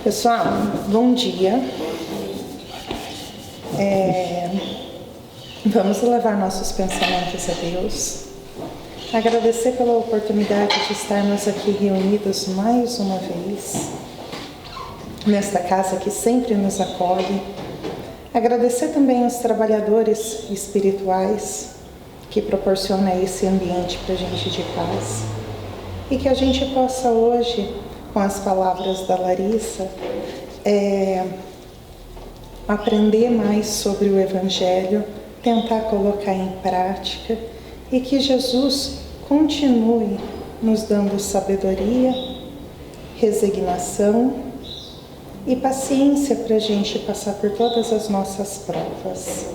Pessoal, bom dia. Vamos levar nossos pensamentos a Deus. Agradecer pela oportunidade de estarmos aqui reunidos mais uma vez, nesta casa que sempre nos acolhe. Agradecer também aos trabalhadores espirituais que proporcionam esse ambiente para a gente de paz. E que a gente possa hoje, com as palavras da Larissa, aprender mais sobre o Evangelho, tentar colocar em prática e que Jesus continue nos dando sabedoria, resignação e paciência para a gente passar por todas as nossas provas.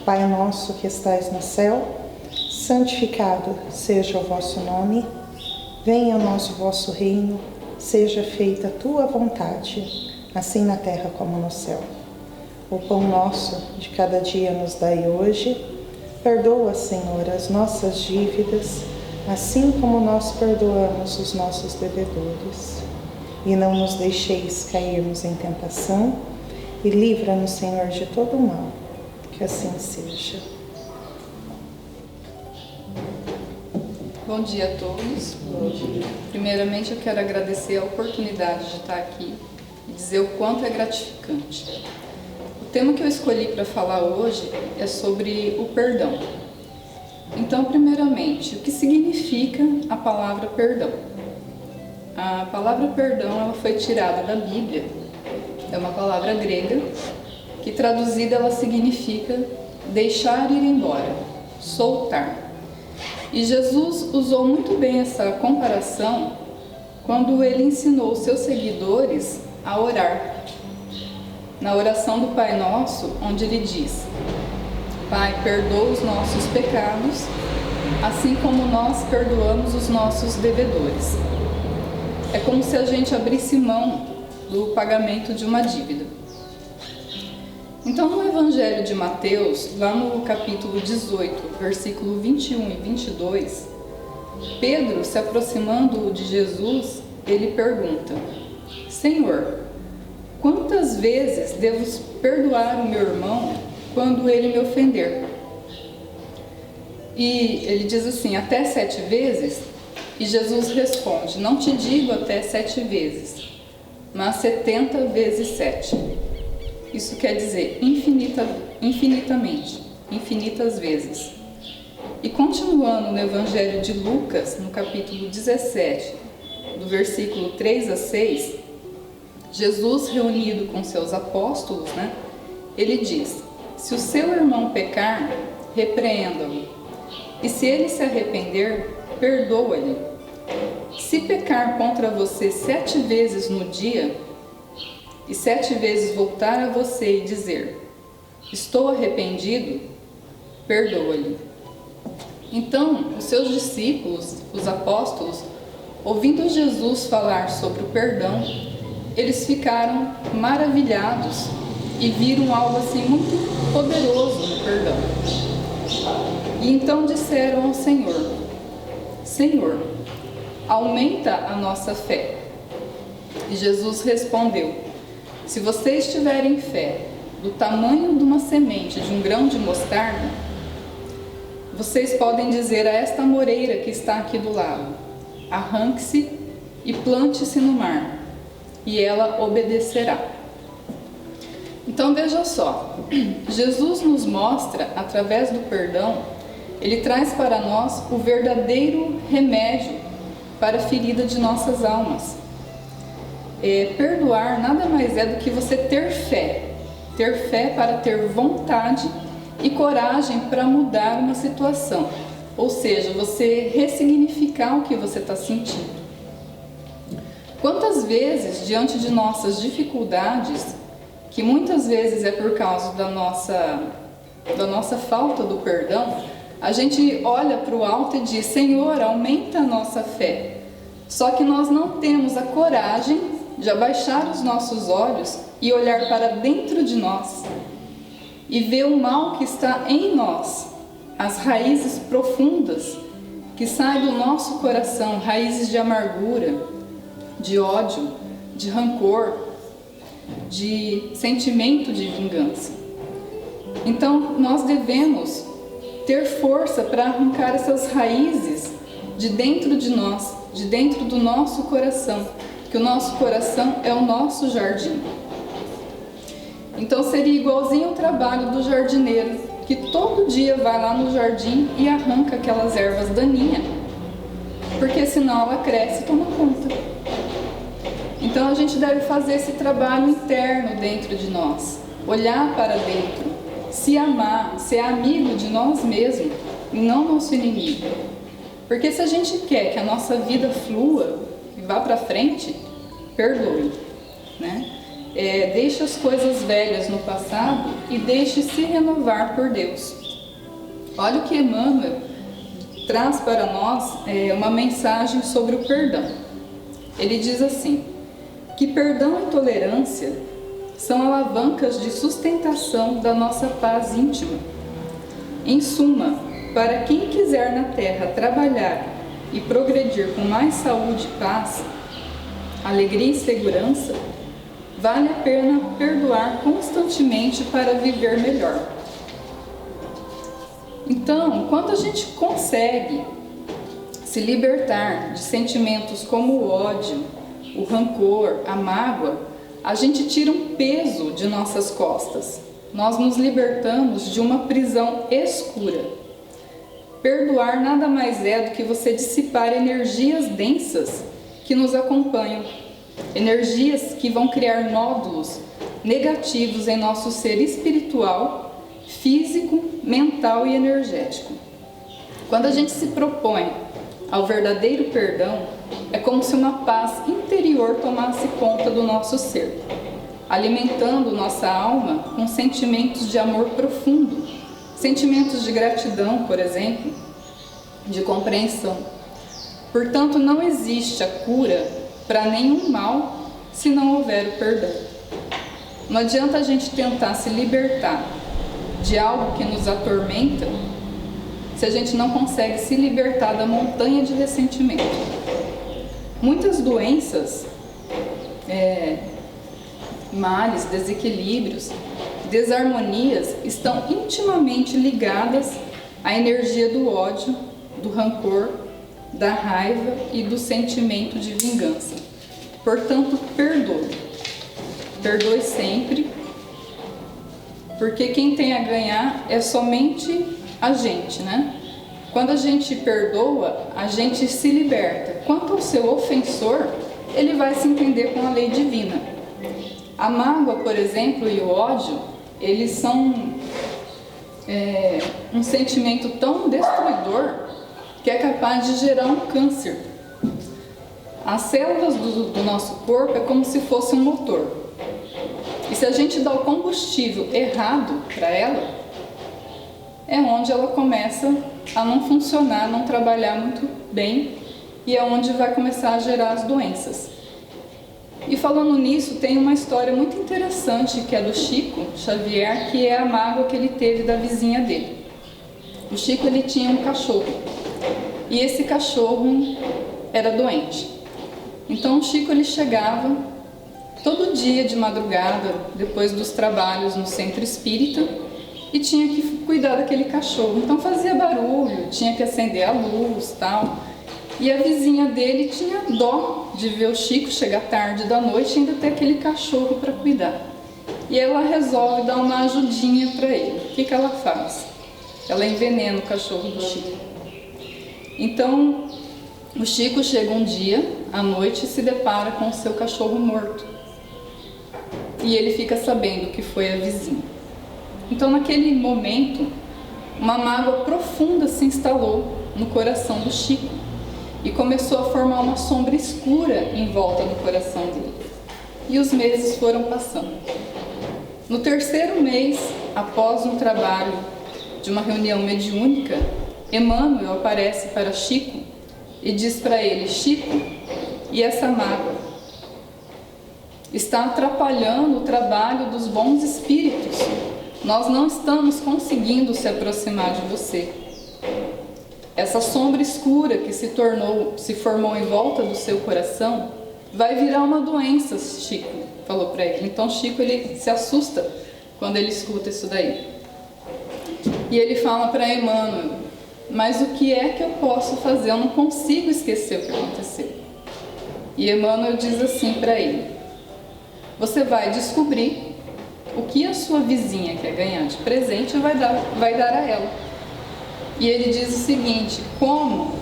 Pai nosso que estais no céu, santificado seja o vosso nome, venha a nós o vosso reino, seja feita a tua vontade, assim na terra como no céu. O pão nosso de cada dia nos dai hoje. Perdoa, Senhor, as nossas dívidas, assim como nós perdoamos os nossos devedores. E não nos deixeis cairmos em tentação, e livra-nos, Senhor, de todo o mal. Que assim seja. Bom dia a todos. Bom dia. Primeiramente, eu quero agradecer a oportunidade de estar aqui e dizer o quanto é gratificante. O tema que eu escolhi para falar hoje é sobre o perdão. Então, primeiramente, o que significa a palavra perdão? A palavra perdão ela foi tirada da Bíblia. É uma palavra grega que, traduzida, ela significa deixar ir embora, soltar. E Jesus usou muito bem essa comparação quando ele ensinou os seus seguidores a orar. Na oração do Pai Nosso, onde ele diz: Pai, perdoa os nossos pecados, assim como nós perdoamos os nossos devedores. É como se a gente abrisse mão do pagamento de uma dívida. Então, no Evangelho de Mateus, lá no capítulo 18, versículo 21 e 22, Pedro, se aproximando de Jesus, ele pergunta: Senhor, quantas vezes devo perdoar o meu irmão quando ele me ofender? E ele diz assim, até 7 vezes? E Jesus responde, não te digo até 7 vezes, mas 70 vezes 7. Isso quer dizer infinitamente, infinitas vezes. E continuando no Evangelho de Lucas, no capítulo 17, do versículo 3 a 6, Jesus, reunido com seus apóstolos, ele diz: se o seu irmão pecar, repreenda-o, e se ele se arrepender, perdoa-lhe. Se pecar contra você 7 vezes no dia, e 7 vezes voltar a você e dizer: estou arrependido, perdoa-lhe. Então, os seus discípulos, os apóstolos, ouvindo Jesus falar sobre o perdão, eles ficaram maravilhados e viram algo assim muito poderoso no perdão. E então disseram ao Senhor: Senhor, aumenta a nossa fé. E Jesus respondeu: se vocês tiverem fé do tamanho de uma semente de um grão de mostarda, vocês podem dizer a esta amoreira que está aqui do lado: arranque-se e plante-se no mar, e ela obedecerá. Então veja só, Jesus nos mostra, através do perdão, ele traz para nós o verdadeiro remédio para a ferida de nossas almas. Perdoar nada mais é do que você ter fé para ter vontade e coragem para mudar uma situação, ou seja, você ressignificar o que você está sentindo. Quantas vezes, diante de nossas dificuldades, que muitas vezes é por causa da nossa falta do perdão, a gente olha para o alto e diz: Senhor, aumenta a nossa fé. Só que nós não temos a coragem de abaixar os nossos olhos e olhar para dentro de nós e ver o mal que está em nós, as raízes profundas que saem do nosso coração, raízes de amargura, de ódio, de rancor, de sentimento de vingança. Então, nós devemos ter força para arrancar essas raízes de dentro de nós, de dentro do nosso coração, que o nosso coração é o nosso jardim. Então, seria igualzinho o trabalho do jardineiro, que todo dia vai lá no jardim e arranca aquelas ervas daninhas, porque senão ela cresce e toma conta. Então a gente deve fazer esse trabalho interno dentro de nós, olhar para dentro, se amar, ser amigo de nós mesmos e não nosso inimigo. Porque se a gente quer que a nossa vida flua e vá para frente, perdoe, né? Deixe as coisas velhas no passado e deixe se renovar por Deus. Olha o que Emmanuel traz para nós uma mensagem sobre o perdão. Ele diz assim, que perdão e tolerância são alavancas de sustentação da nossa paz íntima. Em suma, para quem quiser na terra trabalhar e progredir com mais saúde e paz, alegria e segurança, vale a pena perdoar constantemente para viver melhor. Então, quando a gente consegue se libertar de sentimentos como o ódio, o rancor, a mágoa, a gente tira um peso de nossas costas. Nós nos libertamos de uma prisão escura. Perdoar nada mais é do que você dissipar energias densas que nos acompanham, energias que vão criar nódulos negativos em nosso ser espiritual, físico, mental e energético. Quando a gente se propõe ao verdadeiro perdão, é como se uma paz interior tomasse conta do nosso ser, alimentando nossa alma com sentimentos de amor profundo, sentimentos de gratidão, por exemplo, de compreensão. Portanto, não existe a cura para nenhum mal se não houver o perdão. Não adianta a gente tentar se libertar de algo que nos atormenta se a gente não consegue se libertar da montanha de ressentimento. Muitas doenças, males, desequilíbrios, desarmonias estão intimamente ligadas à energia do ódio, do rancor, da raiva e do sentimento de vingança. Portanto, perdoe. Perdoe sempre, porque quem tem a ganhar é somente a gente, né? Quando a gente perdoa, a gente se liberta. Quanto ao seu ofensor, ele vai se entender com a lei divina. A mágoa, por exemplo, e o ódio, eles são um sentimento tão destruidor que é capaz de gerar um câncer. As células do nosso corpo é como se fosse um motor. E se a gente dá o combustível errado para ela, é onde ela começa a não funcionar, não trabalhar muito bem, e é onde vai começar a gerar as doenças. E falando nisso, tem uma história muito interessante que é do Chico Xavier, que é a mágoa que ele teve da vizinha dele. O Chico, ele tinha um cachorro, e esse cachorro era doente. Então o Chico, ele chegava todo dia de madrugada, depois dos trabalhos no centro espírita, e tinha que cuidar daquele cachorro. Então fazia barulho, tinha que acender a luz, tal. E a vizinha dele tinha dó de ver o Chico chegar tarde da noite e ainda ter aquele cachorro para cuidar. E ela resolve dar uma ajudinha para ele. O que ela faz? Ela envenena o cachorro do Chico. Então, o Chico chega um dia, à noite, e se depara com o seu cachorro morto. E ele fica sabendo que foi a vizinha. Então, naquele momento, uma mágoa profunda se instalou no coração do Chico e começou a formar uma sombra escura em volta do coração dele. E os meses foram passando. No terceiro mês, após um trabalho de uma reunião mediúnica, Emmanuel aparece para Chico e diz para ele: Chico, e essa mágoa está atrapalhando o trabalho dos bons espíritos. Nós não estamos conseguindo se aproximar de você. Essa sombra escura que se formou em volta do seu coração vai virar uma doença, Chico falou para ele. Então Chico ele se assusta quando ele escuta isso daí. E ele fala para Emmanuel: mas o que é que eu posso fazer? Eu não consigo esquecer o que aconteceu. E Emmanuel diz assim para ele: você vai descobrir o que a sua vizinha quer ganhar de presente e vai dar a ela. E ele diz o seguinte: como?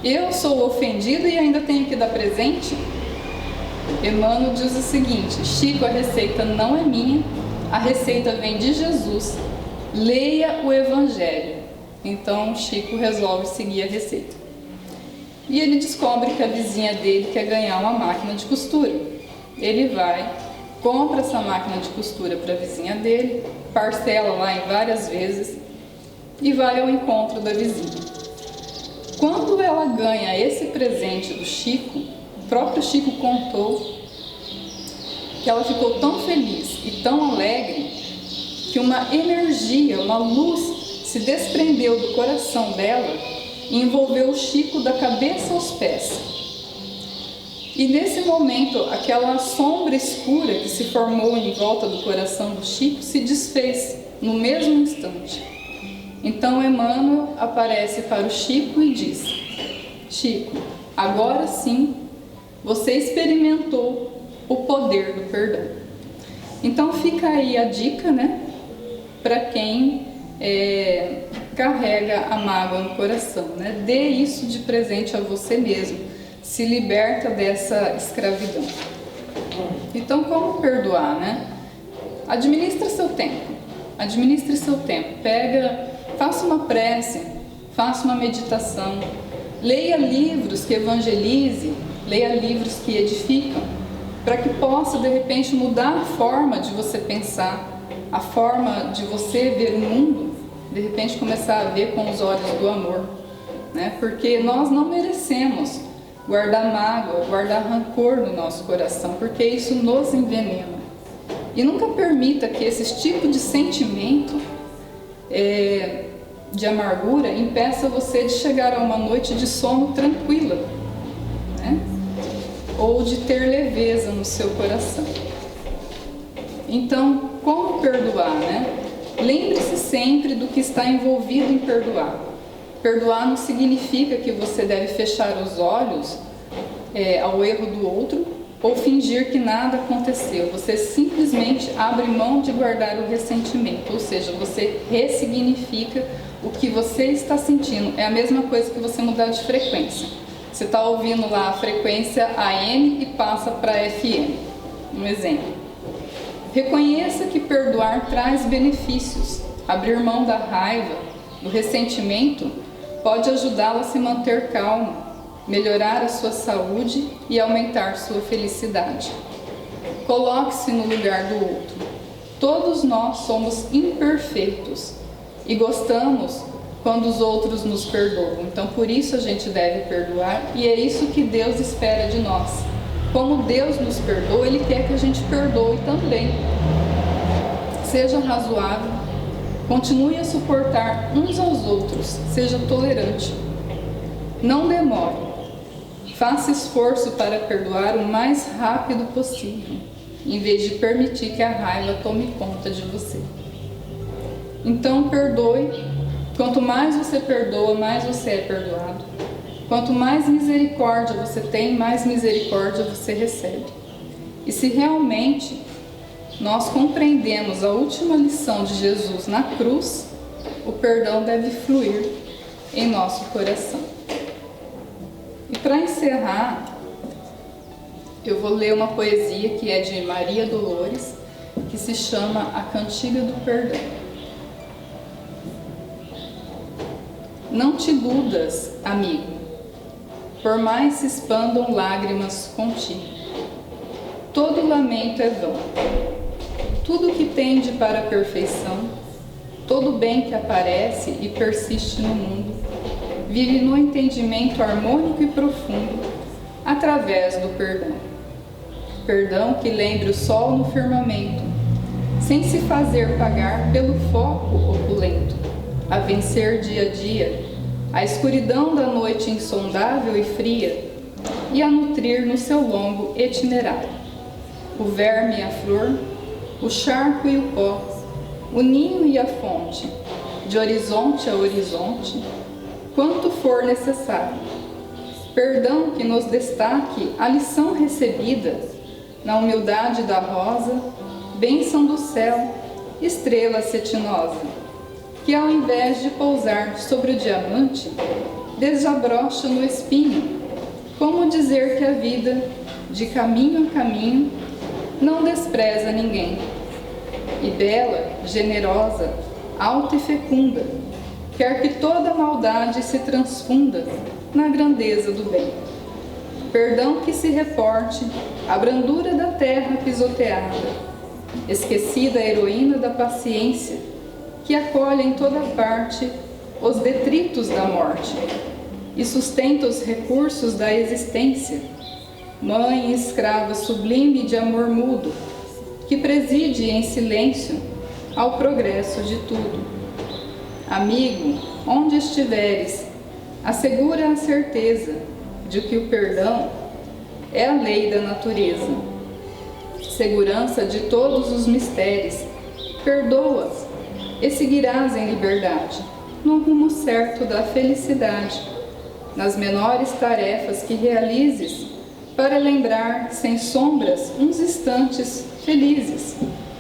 Eu sou ofendido e ainda tenho que dar presente? Emmanuel diz o seguinte: Chico, a receita não é minha, a receita vem de Jesus. Leia o Evangelho. Então Chico resolve seguir a receita. E ele descobre que a vizinha dele quer ganhar uma máquina de costura. Ele vai, compra essa máquina de costura para a vizinha dele, parcela lá em várias vezes e vai ao encontro da vizinha. Quando ela ganha esse presente do Chico, o próprio Chico contou que ela ficou tão feliz e tão alegre que uma energia, uma luz se desprendeu do coração dela e envolveu o Chico da cabeça aos pés. E nesse momento, aquela sombra escura que se formou em volta do coração do Chico se desfez no mesmo instante. Então Emmanuel aparece para o Chico e diz: Chico, agora sim você experimentou o poder do perdão. Então fica aí a dica, né, para quem carrega a mágoa no coração, né? Dê isso de presente a você mesmo, se liberta dessa escravidão. Então, como perdoar, né? Administre seu tempo, faça uma prece, faça uma meditação, leia livros que evangelizem, leia livros que edificam, para que possa de repente mudar a forma de você pensar, a forma de você ver o mundo, de repente começar a ver com os olhos do amor, né? Porque nós não merecemos guardar mágoa, guardar rancor no nosso coração, porque isso nos envenena. E nunca permita que esse tipo de sentimento de amargura impeça você de chegar a uma noite de sono tranquila, né? Ou de ter leveza no seu coração. Então, como perdoar, né? Lembre-se sempre do que está envolvido em perdoar. Perdoar não significa que você deve fechar os olhos ao erro do outro ou fingir que nada aconteceu. Você simplesmente abre mão de guardar o ressentimento, ou seja, você ressignifica o que você está sentindo. É a mesma coisa que você mudar de frequência. Você está ouvindo lá a frequência AM e passa para FM. Um exemplo. Reconheça que perdoar traz benefícios. Abrir mão da raiva, do ressentimento, pode ajudá-la a se manter calma, melhorar a sua saúde e aumentar sua felicidade. Coloque-se no lugar do outro. Todos nós somos imperfeitos e gostamos quando os outros nos perdoam. Então, por isso a gente deve perdoar e é isso que Deus espera de nós. Como Deus nos perdoa, Ele quer que a gente perdoe também. Seja razoável, continue a suportar uns aos outros, seja tolerante. Não demore, faça esforço para perdoar o mais rápido possível, em vez de permitir que a raiva tome conta de você. Então perdoe, quanto mais você perdoa, mais você é perdoado. Quanto mais misericórdia você tem, mais misericórdia você recebe. E se realmente nós compreendemos a última lição de Jesus na cruz, o perdão deve fluir em nosso coração. E para encerrar, eu vou ler uma poesia que é de Maria Dolores, que se chama A Cantiga do Perdão. Não te iludas, amigo, por mais se expandam lágrimas contigo. Todo lamento é vão. Tudo que tende para a perfeição, todo bem que aparece e persiste no mundo, vive no entendimento harmônico e profundo, através do perdão. Perdão que lembre o sol no firmamento, sem se fazer pagar pelo foco opulento, a vencer dia a dia a escuridão da noite insondável e fria, e a nutrir no seu longo itinerário. O verme e a flor, o charco e o pó, o ninho e a fonte, de horizonte a horizonte, quanto for necessário. Perdão que nos destaque a lição recebida, na humildade da rosa, bênção do céu, estrela cetinosa, que ao invés de pousar sobre o diamante, desabrocha no espinho. Como dizer que a vida, de caminho a caminho, não despreza ninguém. E bela, generosa, alta e fecunda, quer que toda maldade se transfunda na grandeza do bem. Perdão que se reporte à brandura da terra pisoteada, esquecida a heroína da paciência, que acolhe em toda parte os detritos da morte e sustenta os recursos da existência, mãe e escrava sublime de amor mudo, que preside em silêncio ao progresso de tudo. Amigo, onde estiveres, assegura a certeza de que o perdão é a lei da natureza. Segurança de todos os mistérios, perdoa-as e seguirás em liberdade, no rumo certo da felicidade, nas menores tarefas que realizes, para lembrar sem sombras uns instantes felizes,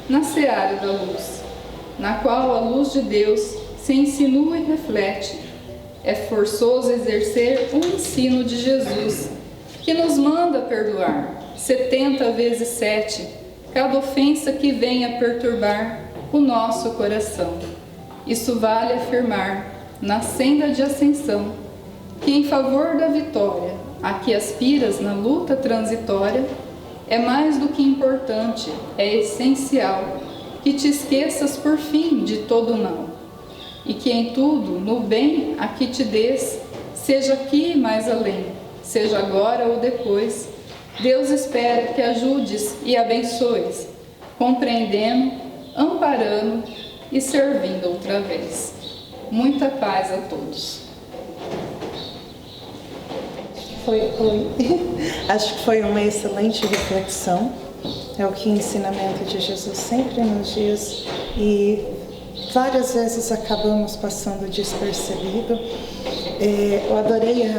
na seara da luz, na qual a luz de Deus se insinua e reflete. É forçoso exercer o ensino de Jesus, que nos manda perdoar 70 vezes 7, cada ofensa que venha perturbar o nosso coração. Isso vale afirmar, na senda de ascensão, que em favor da vitória, a que aspiras na luta transitória, é mais do que importante, é essencial, que te esqueças por fim de todo não, e que em tudo, no bem a que te des, seja aqui e mais além, seja agora ou depois, Deus espera que ajudes e abençoes, compreendendo, amparando e servindo outra vez. Muita paz a todos. Acho que foi uma excelente reflexão. É o que o ensinamento de Jesus sempre nos diz e várias vezes acabamos passando despercebido. Eu adorei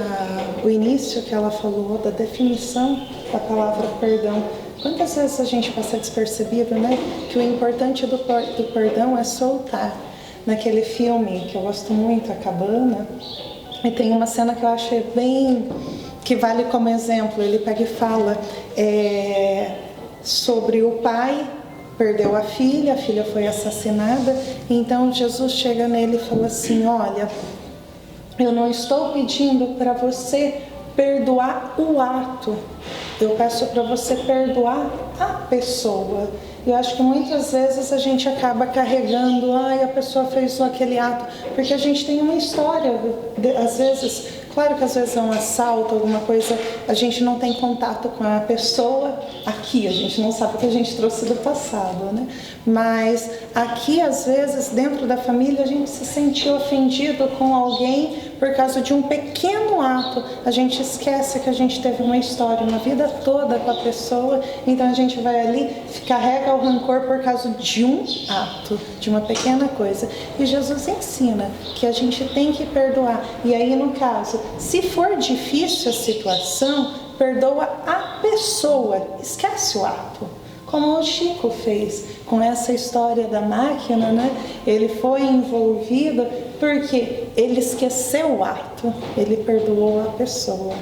o início que ela falou da definição da palavra perdão. Quantas vezes a gente passa despercebido, né? Que o importante do perdão é soltar. Naquele filme que eu gosto muito, A Cabana, e tem uma cena que eu achei bem... que vale como exemplo. Ele pega e fala sobre o pai, perdeu a filha foi assassinada, então Jesus chega nele e fala assim: olha, eu não estou pedindo para você perdoar o ato, eu peço para você perdoar a pessoa. Eu acho que muitas vezes a gente acaba carregando, a pessoa fez aquele ato, porque a gente tem uma história, às vezes, claro que às vezes é um assalto, alguma coisa, a gente não tem contato com a pessoa aqui, a gente não sabe o que a gente trouxe do passado, né? Mas aqui, às vezes, dentro da família, a gente se sentiu ofendido com alguém por causa de um pequeno ato. A gente esquece que a gente teve uma história, uma vida toda com a pessoa, então a gente vai ali, carrega o rancor por causa de um ato, de uma pequena coisa. E Jesus ensina que a gente tem que perdoar. E aí, no caso, se for difícil a situação, perdoa a pessoa, esquece o ato. Como o Chico fez com essa história da máquina, né? Ele foi envolvido porque ele esqueceu o ato, ele perdoou a pessoa.